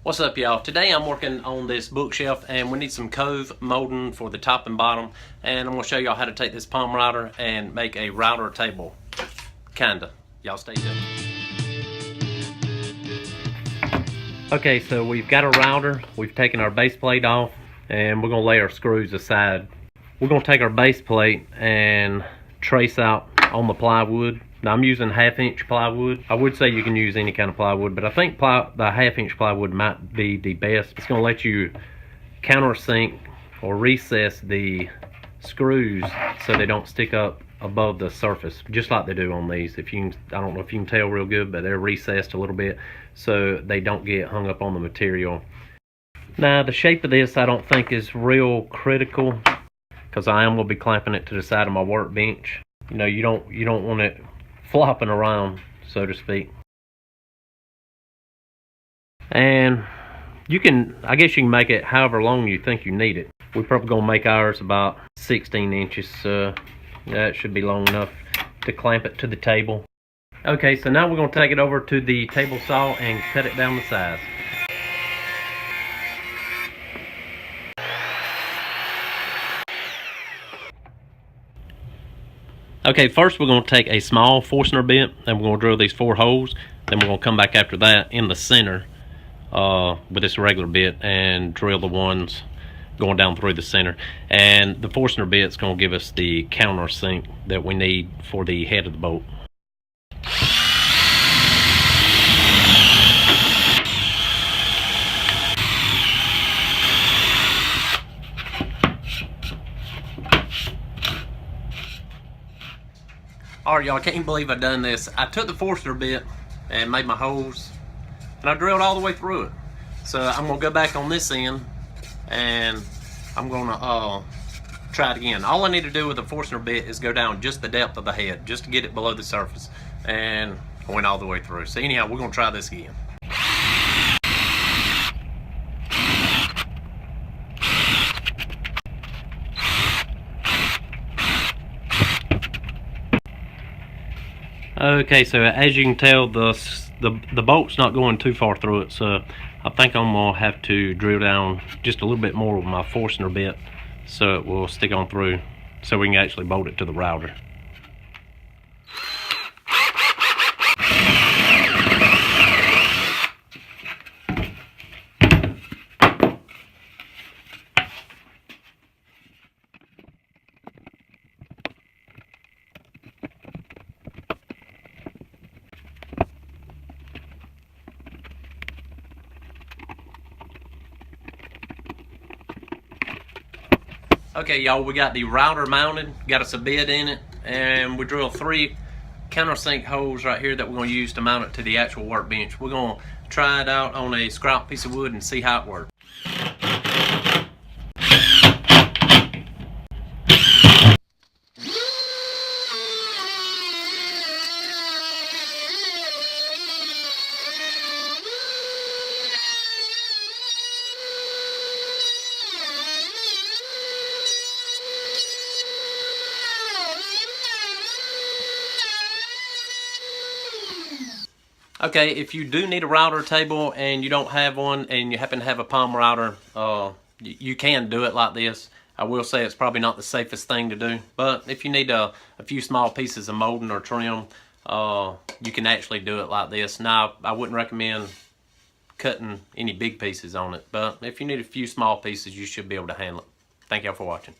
What's up, y'all? Today I'm working on this bookshelf and we need some cove molding for the top and bottom, and I'm going to show y'all how to take this palm router and make a router table. Kinda. Y'all stay tuned. Okay, so we've got a router, we've taken our base plate off, and we're going to lay our screws aside. We're going to take our base plate and trace out on the plywood. Now I'm using 1/2-inch plywood. I would say you can use any kind of plywood, but I think the 1/2-inch plywood might be the best. It's going to let you countersink or recess the screws so they don't stick up above the surface, just like they do on these. If you can, I don't know if you can tell real good, but they're recessed a little bit so they don't get hung up on the material. Now the shape of this I don't think is real critical, because I am going to be clamping it to the side of my workbench. You know, you don't want it flopping around, so to speak. And you can, I guess you can make it however long you think you need it. We're probably gonna make ours about 16 inches, so that should be long enough to clamp it to the table. Okay, so now we're gonna take it over to the table saw and cut it down the size. Okay, first we're going to take a small Forstner bit and we're going to drill these 4 holes. Then we're going to come back after that in the center with this regular bit and drill the ones going down through the center. And the Forstner bit's going to give us the countersink that we need for the head of the bolt. Alright, y'all, I can't believe I done this. I took the Forstner bit and made my holes, and I drilled all the way through it. So I'm gonna go back on this end and I'm gonna try it again. All I need to do with the Forstner bit is go down just the depth of the head, just to get it below the surface, and I went all the way through. So anyhow, we're gonna try this again. Okay, so as you can tell, the bolt's not going too far through it, so I think I'm gonna have to drill down just a little bit more with my Forstner bit so it will stick on through, so we can actually bolt it to the router. Okay, y'all, we got the router mounted, got us a bit in it, and we drilled 3 countersink holes right here that we're going to use to mount it to the actual workbench. We're going to try it out on a scrap piece of wood and see how it works. Okay, if you do need a router table and you don't have one and you happen to have a palm router, you can do it like this. I will say it's probably not the safest thing to do, but if you need a few small pieces of molding or trim, you can actually do it like this. Now, I wouldn't recommend cutting any big pieces on it, but if you need a few small pieces, you should be able to handle it. Thank y'all for watching.